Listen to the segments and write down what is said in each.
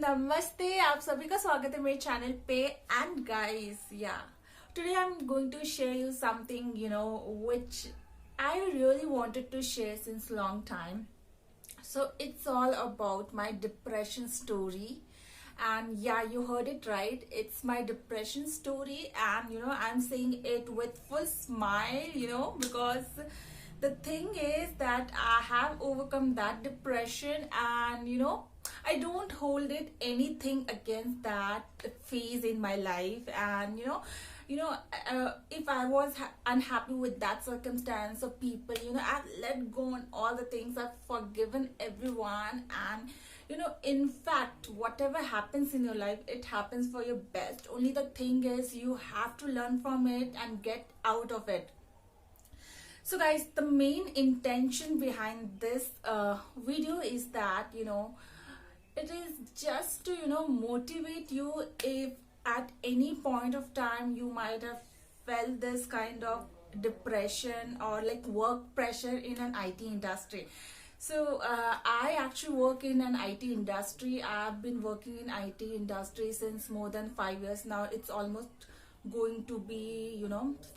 नमस्ते आप सभी का स्वागत है मेरे चैनल पे and guys today I'm going to share you something which I really wanted to share since long time. So it's all about my depression story, and yeah, you heard it right, it's my depression story. And I'm saying it with full smile, because the thing is that I have overcome that depression, and I don't hold it anything against that phase in my life. And if I was unhappy with that circumstance or people, I've let go on all the things, I've forgiven everyone. And in fact, whatever happens in your life, it happens for your best. Only the thing is, you have to learn from it and get out of it. So guys, the main intention behind this video is that it is just to motivate you if at any point of time you might have felt this kind of depression or like work pressure in an IT industry. So I actually work in an IT industry. I've been working in IT industry since more than 5 years now. It's almost going to be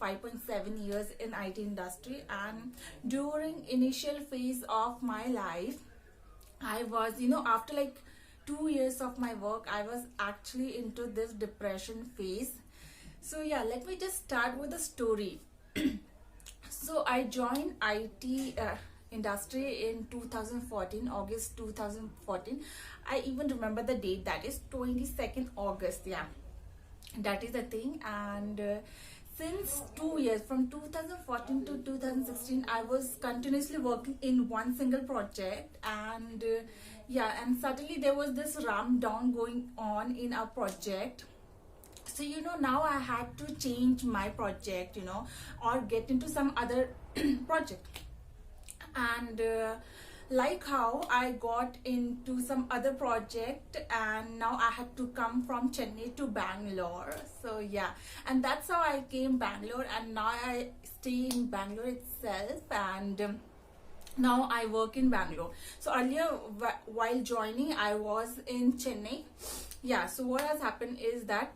5.7 years in IT industry. And during initial phase of my life, I was after like 2 years of my work, I was actually into this depression phase. So yeah, let me just start with the story. So I joined IT industry in 2014, August 2014. I even remember the date, that is 22nd August. Yeah, that is the thing. And since 2 years, from 2014 to 2016, I was continuously working in one single project. And and suddenly there was this ramp down going on in our project. So now I had to change my project, or get into some other project. And like how I got into some other project, and now I had to come from Chennai to Bangalore. So yeah, and that's how I came Bangalore, and now I stay in Bangalore itself. And now I work in Bangalore. So earlier, while joining, I was in Chennai. Yeah, so what has happened is that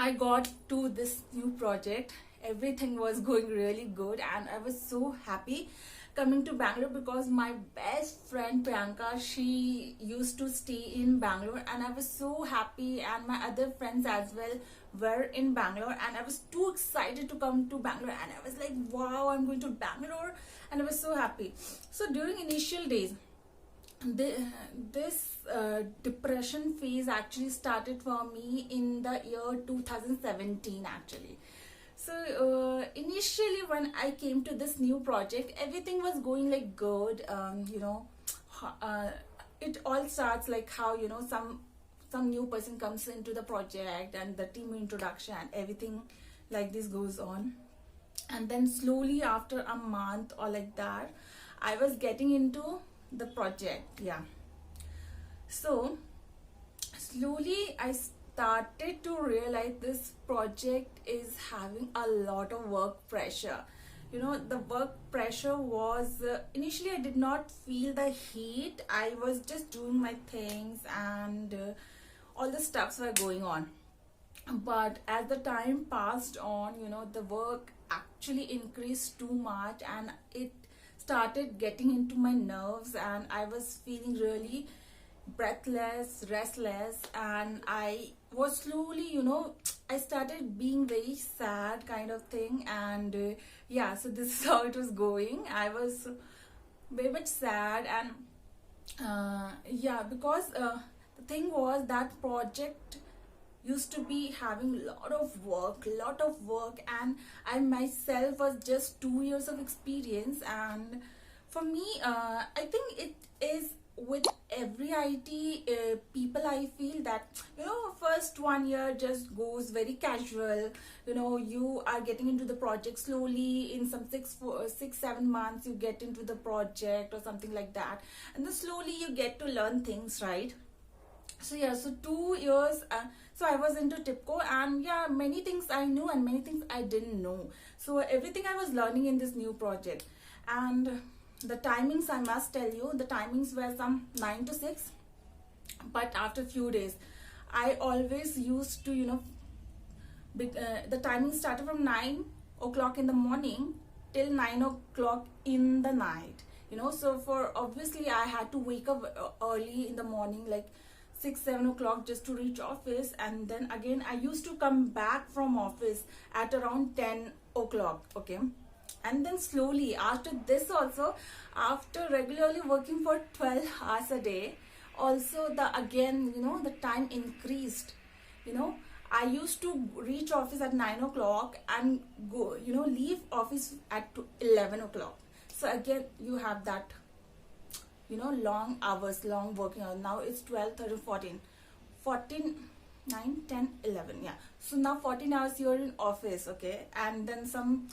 I got to this new project. Everything was going really good, and I was so happy coming to Bangalore because my best friend Priyanka, she used to stay in Bangalore, and I was so happy, and my other friends as well were in Bangalore, and I was too excited to come to Bangalore, and I was like, wow, I'm going to Bangalore, and I was so happy. So during initial days, this depression phase actually started for me in the year 2017 actually. So initially when I came to this new project, everything was going like good. It all starts like how some new person comes into the project, and the team introduction and everything like this goes on. And then slowly after a month or like that, I was getting into the project. Yeah, so slowly I started to realize this project is having a lot of work pressure. The work pressure was initially I did not feel the heat. I was just doing my things, and all the stuffs were going on. But as the time passed on, the work actually increased too much, and it started getting into my nerves, and I was feeling really breathless, restless, and I was slowly, I started being very sad kind of thing. And so this is how it was going. I was very much sad, and because the thing was that project used to be having a lot of work, and I myself was just 2 years of experience. And for me, I think it is with every IT people, I feel that first 1 year just goes very casual. You are getting into the project slowly. In some 6-7 months you get into the project or something like that, and then slowly you get to learn things, right? So yeah, so 2 years, so I was into TIPCO, and many things I knew and many things I didn't know. So everything I was learning in this new project. And the timings, I must tell you, the timings were some 9 to 6, But after few days, I always used to, the timing started from 9 o'clock in the morning till 9 o'clock in the night. So for obviously I had to wake up early in the morning, like 6 7 o'clock, just to reach office. And then again I used to come back from office at around 10 o'clock. Okay. And then slowly after this also, after regularly working for 12 hours a day, also the again, the time increased. you know I used to reach office at 9 o'clock and go, leave office at 11 o'clock. So again you have that, long hours, long working hours. Now it's 12 13 14 14 9 10 11, yeah. So now 14 hours you're in office, okay, and then some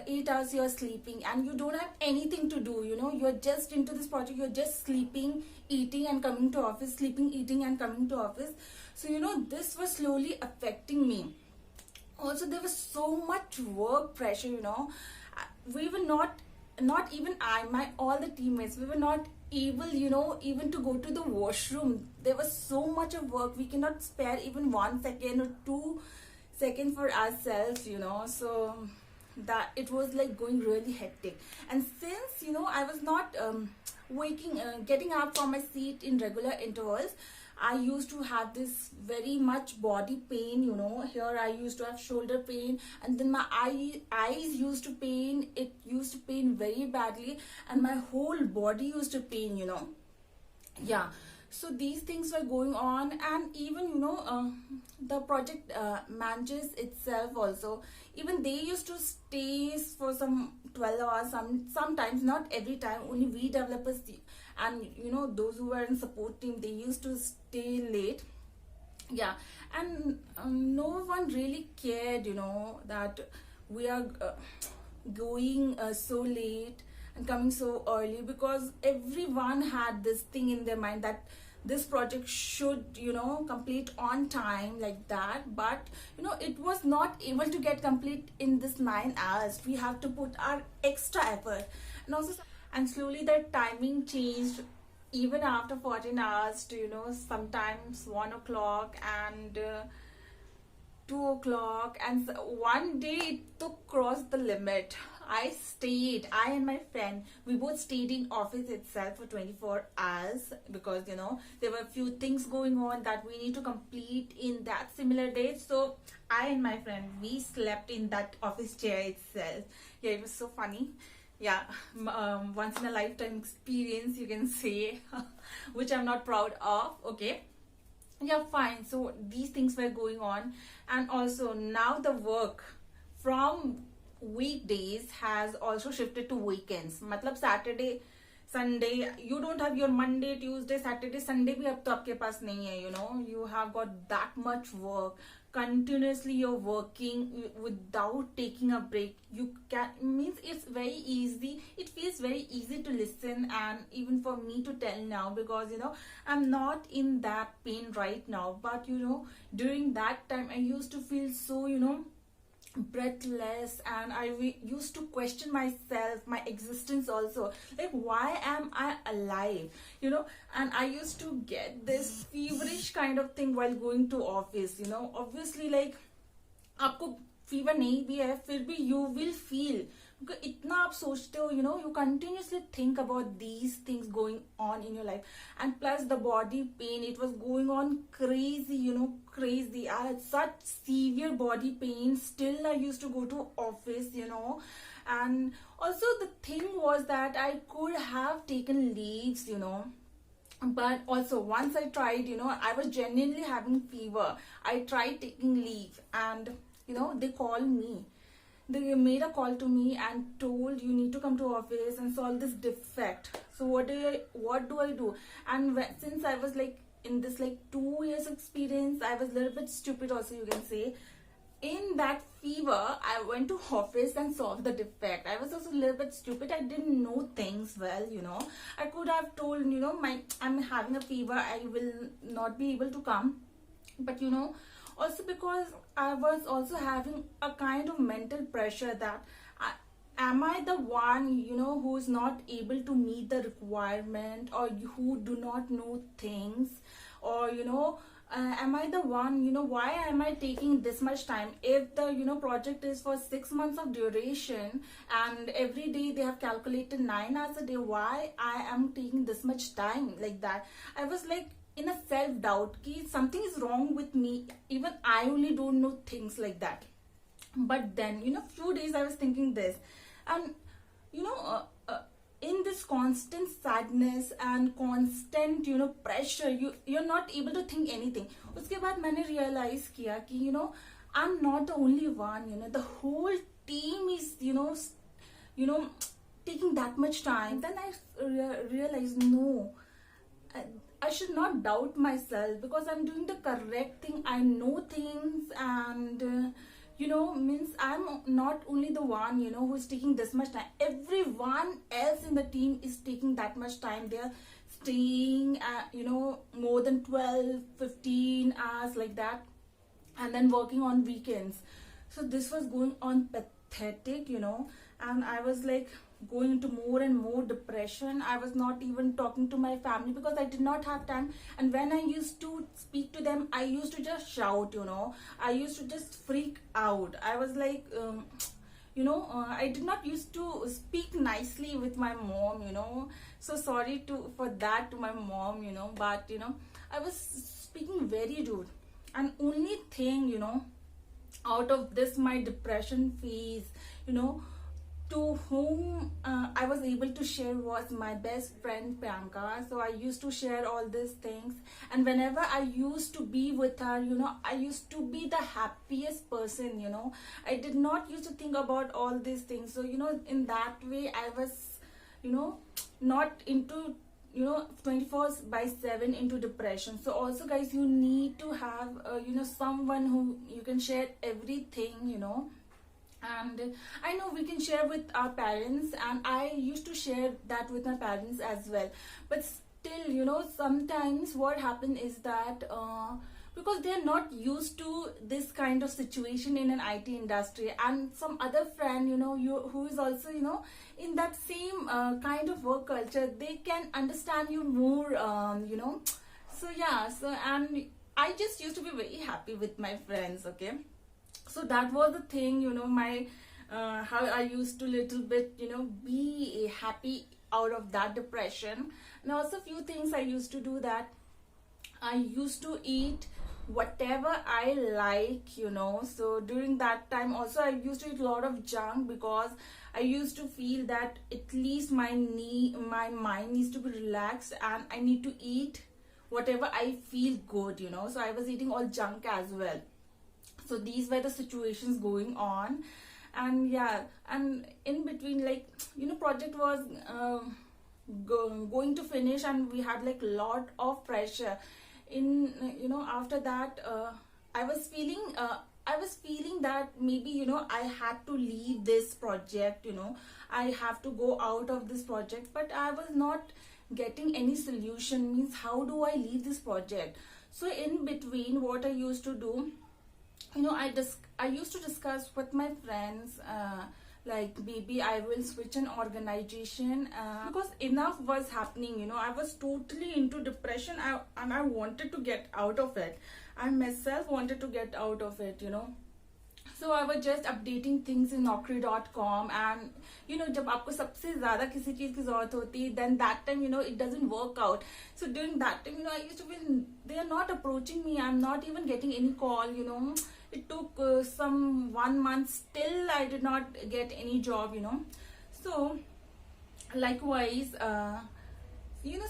8 hours you're sleeping, and you don't have anything to do. You're just into this project, you're just sleeping, eating and coming to office, sleeping, eating and coming to office. So this was slowly affecting me. Also there was so much work pressure. We were not even I, my all the teammates, we were not able, even to go to the washroom. There was so much of work, we cannot spare even 1 second or 2 seconds for ourselves. So that it was like going really hectic. And since I was not getting up from my seat in regular intervals, I used to have this very much body pain. Here I used to have shoulder pain, and then my eyes used to pain. It used to pain very badly, and my whole body used to pain. Yeah. So these things were going on. And even the project managers itself also, even they used to stay for some 12 hours, sometimes, not every time, only we developers and those who were in support team, they used to stay late. Yeah. And no one really cared, that we are going so late and coming so early, because everyone had this thing in their mind that this project should complete on time, like that. But it was not able to get complete in this 9 hours. We have to put our extra effort. And also, and slowly the timing changed, even after 14 hours, to sometimes 1 o'clock and 2 o'clock. And one day it took crossed the limit. I and my friend, we both stayed in office itself for 24 hours, because there were a few things going on that we need to complete in that similar day. So I and my friend, we slept in that office chair itself. Yeah, it was so funny. Yeah. Once in a lifetime experience, you can say, which I'm not proud of. Okay. Yeah, fine. So these things were going on. And also now the work from weekdays has also shifted to weekends. मतलब Saturday Sunday, you don't have your Monday, Tuesday, Saturday, Sunday भी अब तो आपके पास नहीं है. You have got that much work. Continuously you're working without taking a break. You can, means it's very easy. It feels very easy to listen, and even for me to tell now, because I'm not in that pain right now. But during that time I used to feel so breathless, and I used to question myself, my existence also, like why am I alive, and I used to get this feverish kind of thing while going to office. Obviously, like आपको fever नहीं भी है फिर भी you will feel, because इतना आप सोचते हो, you continuously think about these things going on in your life. And plus the body pain, it was going on crazy, crazy. I had such severe body pain, still I used to go to office. And also the thing was that I could have taken leaves, but also once I tried, I was genuinely having fever. I tried taking leave, and they called me. They made a call to me and told, you need to come to office and solve this defect. So what do I do? And since I was like in this like 2 years experience, I was a little bit stupid also, you can say. In that fever, I went to office and solved the defect. I was also a little bit stupid. I didn't know things well. I could have told, I'm having a fever, I will not be able to come. But also because I was also having a kind of mental pressure that am I the one, who is not able to meet the requirement, or who do not know things, or am I the one, why am I taking this much time? If the project is for 6 months of duration, and every day they have calculated 9 hours a day, why I am taking this much time like that? I was like in a self doubt ki something is wrong with me, even I only don't know things like that. But then few days I was thinking this, and you know uh, uh, in this constant sadness and constant pressure, you're not able to think anything. Uske baad maine realize kiya ki I'm not the only one. The whole team is you know taking that much time. Then I realized, no, I, I should not doubt myself, because I'm doing the correct thing. I know things, and means I'm not only the one who's taking this much time. Everyone else in the team is taking that much time. They're staying more than 12-15 hours like that, and then working on weekends. So this was going on pathetic, and I was like going into more and more depression. I was not even talking to my family because I did not have time. And when I used to speak to them, I used to just shout, I used to just freak out. I was like I did not used to speak nicely with my mom. So sorry for that to my mom, but I was speaking very rude. And only thing out of this my depression phase, to whom I was able to share was my best friend Priyanka. So I used to share all these things, and whenever I used to be with her, I used to be the happiest person. I did not used to think about all these things. So in that way I was not into 24/7 into depression. So also guys, you need to have someone who you can share everything. And I know we can share with our parents, and I used to share that with my parents as well. But still sometimes what happened is that because they are not used to this kind of situation in an IT industry, and some other friend who is also in that same kind of work culture, they can understand you more. So yeah, so and I just used to be very happy with my friends. Okay, so that was the thing, my how I used to little bit be happy out of that depression. And also few things I used to do, that I used to eat whatever I like. So during that time also I used to eat a lot of junk, because I used to feel that at least my mind needs to be relaxed, and I need to eat whatever I feel good. So I was eating all junk as well. So these were the situations going on. And yeah, and in between, like project was going to finish, and we had like lot of pressure in after that. I was feeling that maybe I had to leave this project. I have to go out of this project, but I was not getting any solution. Means, how do I leave this project? So in between, what I used to do, I used to discuss with my friends, like maybe I will switch an organization, because enough was happening. I was totally into depression, and I wanted to get out of it. I myself wanted to get out of it. So I was just updating things in naukri.com, and जब आपको सबसे ज़्यादा किसी चीज़ की ज़रूरत होती है, then that time it doesn't work out. So during that time I used to feel they are not approaching me. I'm not even getting any call. It took some 1 month, still I did not get any job. So likewise,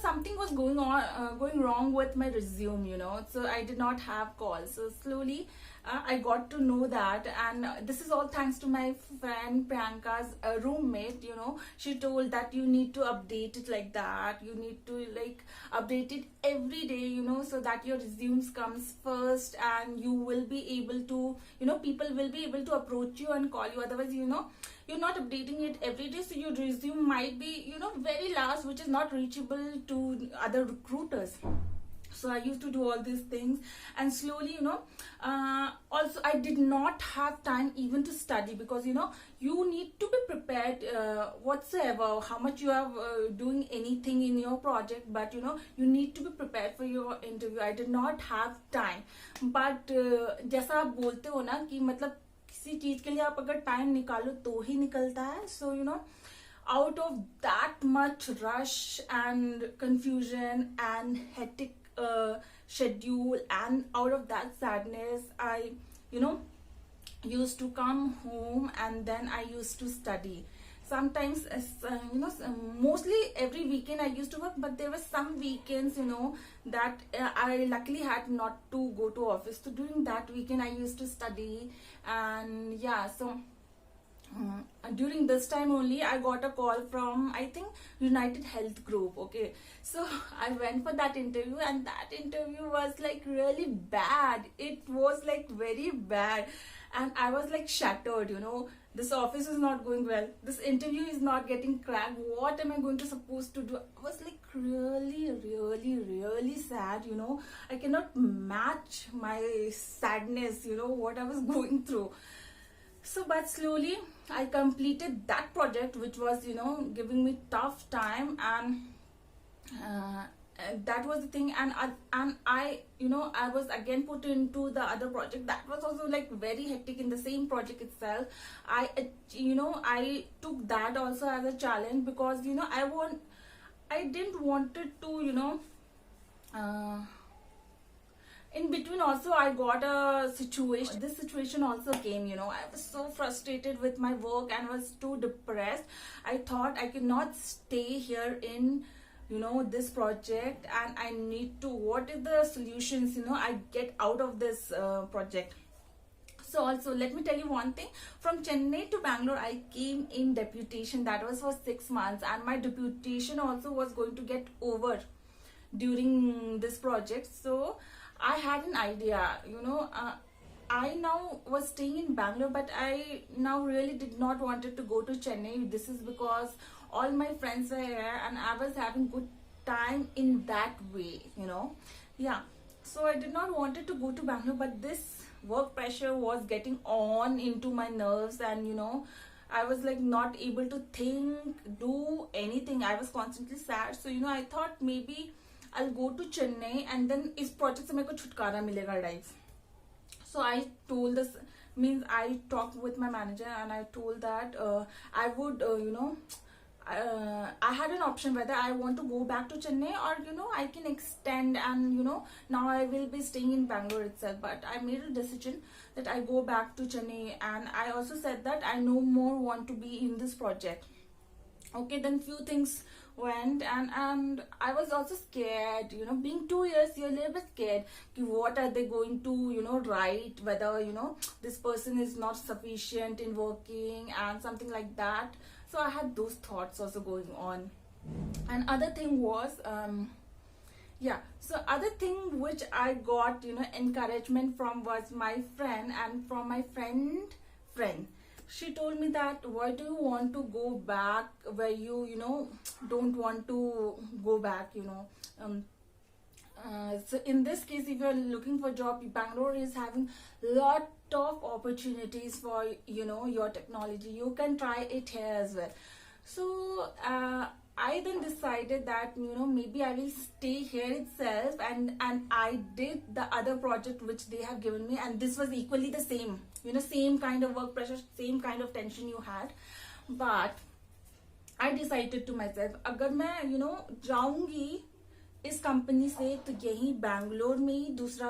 something was going wrong with my resume. So I did not have calls. So slowly I got to know that, and this is all thanks to my friend Priyanka's roommate. She told that you need to update it like that. You need to like update it every day, so that your resumes comes first, and you will be able to, people will be able to approach you and call you. Otherwise, you're not updating it every day, so your resume might be very last, which is not reachable to other recruiters. So I used to do all these things, and slowly, also I did not have time even to study, because you need to be prepared whatsoever, how much you are doing anything in your project, but you need to be prepared for your interview. I did not have time. But जैसा आप बोलते हो ना कि मतलब किसी चीज के लिए आप अगर टाइम निकालो तो ही निकलता है. So out of that much rush and confusion and hectic schedule, and out of that sadness, I used to come home, and then I used to study. Sometimes mostly every weekend I used to work, but there were some weekends that I luckily had not to go to office. So during that weekend I used to study. And yeah, so during this time only I got a call from, I think, United Health Group. Okay, so I went for that interview, and that interview was like really bad. It was like very bad, and I was like shattered. This office is not going well, this interview is not getting cracked, what am I going to supposed to do? I was like really, really, really sad. I cannot match my sadness, what I was going through. So, but slowly I completed that project, which was giving me tough time. And that was the thing. And I I was again put into the other project that was also like very hectic in the same project itself. I took that also as a challenge, because I didn't wanted to in between also I got a situation. This situation also came. I was so frustrated with my work and was too depressed. I thought I cannot stay here in this project, and I need to, what is the solutions I get out of this project. So also let me tell you one thing. From Chennai to Bangalore I came in deputation. That was for 6 months, and my deputation also was going to get over during this project. So I had an idea, I now was staying in Bangalore, but I now really did not wanted to go to Chennai. This is because all my friends were here, and I was having good time in that way, Yeah. So I did not wanted to go to Bangalore, but this work pressure was getting on into my nerves, and I was like not able to think, do anything. I was constantly sad. So I thought maybe I'll go to Chennai, and then इस project से मेरे को छुटकारा मिलेगा guys. So I told this, means I talked with my manager, and I told that I would I had an option whether I want to go back to Chennai, or I can extend, and now I will be staying in Bangalore itself. But I made a decision that I go back to Chennai, and I also said that I no more want to be in this project. Okay, then few things went, and I was also scared, being 2 years, you're a little bit scared. What are they going to, write, whether, this person is not sufficient in working and something like that. So I had those thoughts also going on. And other thing was, so other thing which I got, encouragement from was my friend, and from my friend. She told me that, why do you want to go back where you don't want to go back, so in this case, if you're looking for a job, Bangalore is having lot of opportunities for your technology. You can try it here as well. So I then decided that maybe I will stay here itself, and I did the other project which they have given me, and this was equally the same, same kind of work pressure, same kind of tension you had. But I decided to myself, अगर मैं जाऊंगी इस company से, तो यही बैंगलोर में ही दूसरा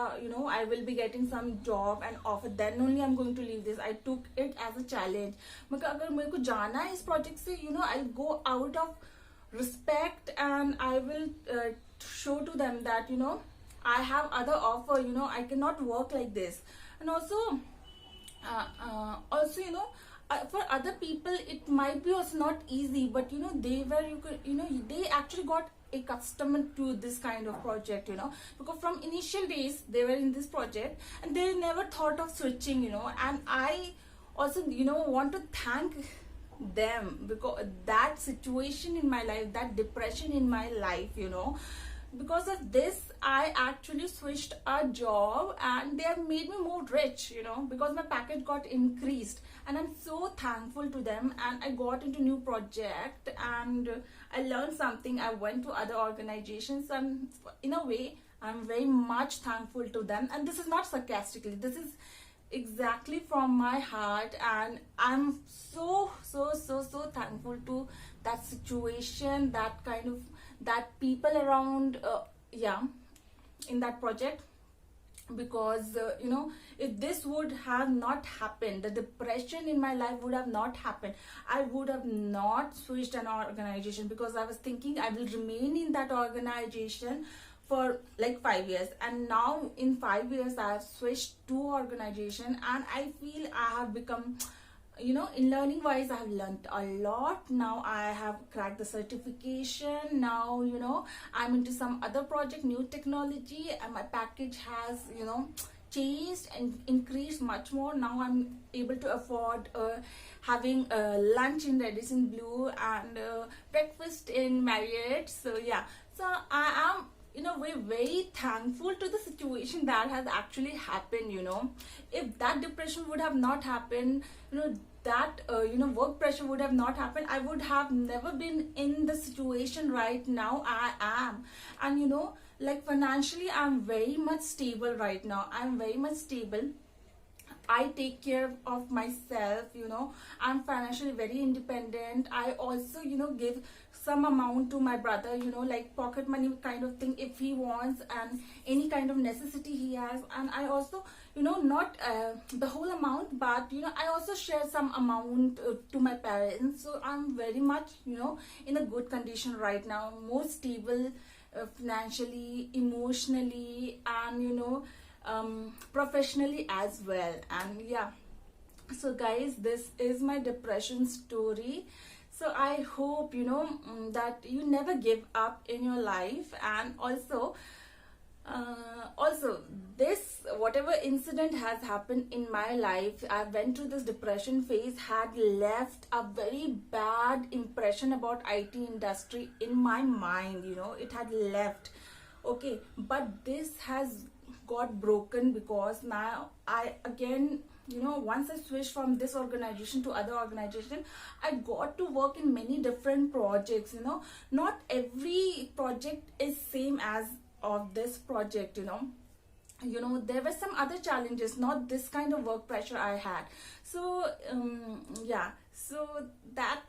I will be getting some job and offer, then only I'm going to leave this. I took it as a challenge. मतलब अगर मेरे को जाना है इस project से, I'll go out of respect, and I will show to them that I have other offer. I cannot work like this. And also for other people it might be also not easy, but they actually got accustomed to this kind of project, because from initial days they were in this project, and they never thought of switching, and I also want to thank them, because that situation in my life, that depression in my life, because of this I actually switched a job, and they have made me more rich, because my package got increased, and I'm so thankful to them. And I got into new project, and I learned something. I went to other organizations, and in a way I'm very much thankful to them. And this is not sarcastically, this is exactly from my heart, and I'm so thankful to that situation, that kind of, that people around, yeah, in that project. Because if this would have not happened, the depression in my life would have not happened, I would have not switched an organization, because I was thinking I will remain in that organization for like 5 years. And now in 5 years I have switched two organization, and I feel I have become, in learning wise I have learned a lot. Now I have cracked the certification. Now I'm into some other project, new technology, and my package has changed and increased much more. Now I'm able to afford having lunch in Radisson Blue and breakfast in Marriott. So yeah, so I am in a way very thankful to the situation that has actually happened. If that depression would have not happened, that work pressure would have not happened, I would have never been in the situation right now I am. And like financially I'm very much stable right now. I'm very much stable. I take care of myself. I'm financially very independent. I also give some amount to my brother, like pocket money kind of thing if he wants, and any kind of necessity he has. And I also not the whole amount, but I also share some amount to my parents. So I'm very much in a good condition right now, more stable financially, emotionally, and professionally as well. And yeah, so guys, this is my depression story. So I hope that you never give up in your life. And also this, whatever incident has happened in my life, I went through this depression phase, had left a very bad impression about IT industry in my mind. It had left. Okay, but this has got broken, because now I again, once I switched from this organization to other organization, I got to work in many different projects. Not every project is same as of this project. There were some other challenges, not this kind of work pressure I had. So yeah, so that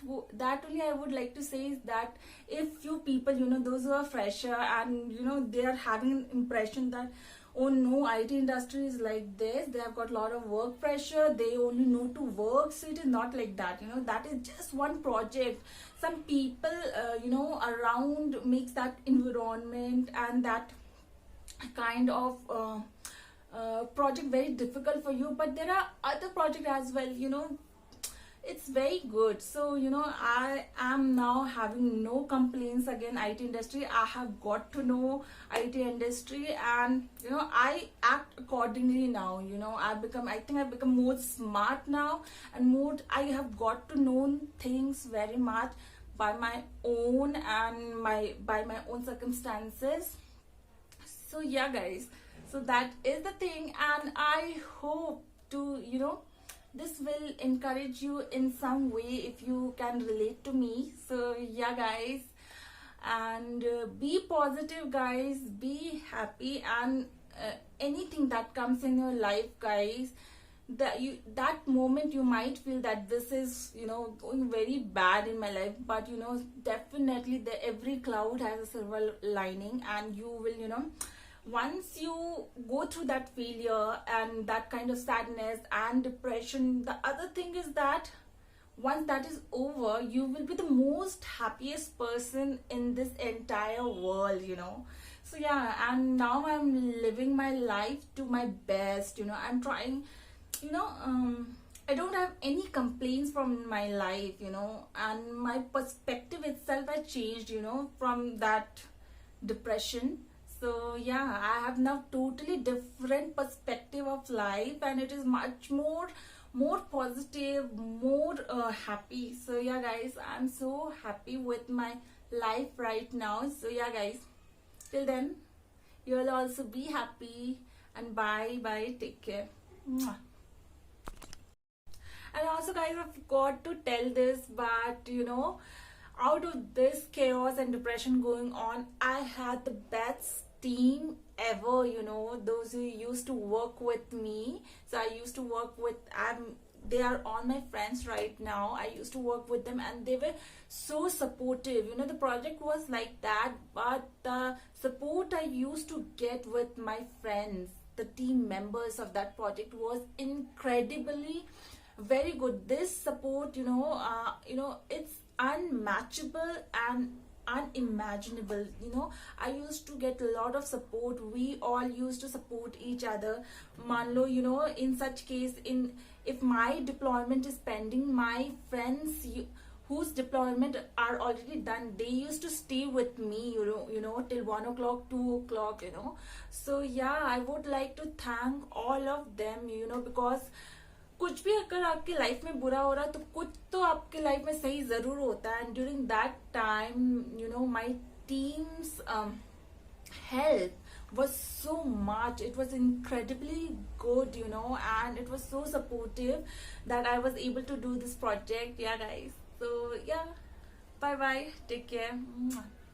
only I would like to say is that if few people, those who are fresher, and they are having an impression that, oh no, IT industry is like this, they have got a lot of work pressure, they only know to work. So it is not like that. That is just one project. Some people around makes that environment and that kind of project very difficult for you. But there are other projects as well, it's very good. So I am now having no complaints again. IT industry, I have got to know IT industry, and I act accordingly now. I think I've become more smart now, and more I have got to know things very much by my own, and by my own circumstances. So yeah guys, so that is the thing, and I hope to this will encourage you in some way if you can relate to me. So yeah guys, and be positive guys, be happy, and anything that comes in your life guys, that moment you might feel that this is going very bad in my life, but definitely every cloud has a silver lining, and you will once you go through that failure and that kind of sadness and depression, the other thing is that once that is over, you will be the most happiest person in this entire world. So yeah, and now I'm living my life to my best. I'm trying, I don't have any complaints from my life, and my perspective itself has changed, from that depression. So yeah, I have now totally different perspective of life, and it is much more positive, more happy. So yeah guys, I'm so happy with my life right now. So yeah guys, Till then, you'll also be happy, and bye bye, take care. Mwah. And also, guys, I forgot to tell this, but out of this chaos and depression going on, I had the best team ever. Those who used to work with me. So I used to work with, they are all my friends right now. I used to work with them, and they were so supportive. The project was like that, but the support I used to get with my friends, the team members of that project, was incredibly very good. This support, it's unmatchable and unimaginable. I used to get a lot of support. We all used to support each other. Manlo, in such case, in if my deployment is pending, my friends whose deployment are already done, they used to stay with me, till 1 o'clock, 2 o'clock. So yeah, I would like to thank all of them, because कुछ भी अगर आपकी life में बुरा हो रहा तो कुछ तो आपके लाइफ में सही जरूर होता है. And during that time my teams help was so much. It was incredibly good, and it was so supportive that I was able to do this project. Yeah, guys. So yeah, bye bye, take care. Mwah.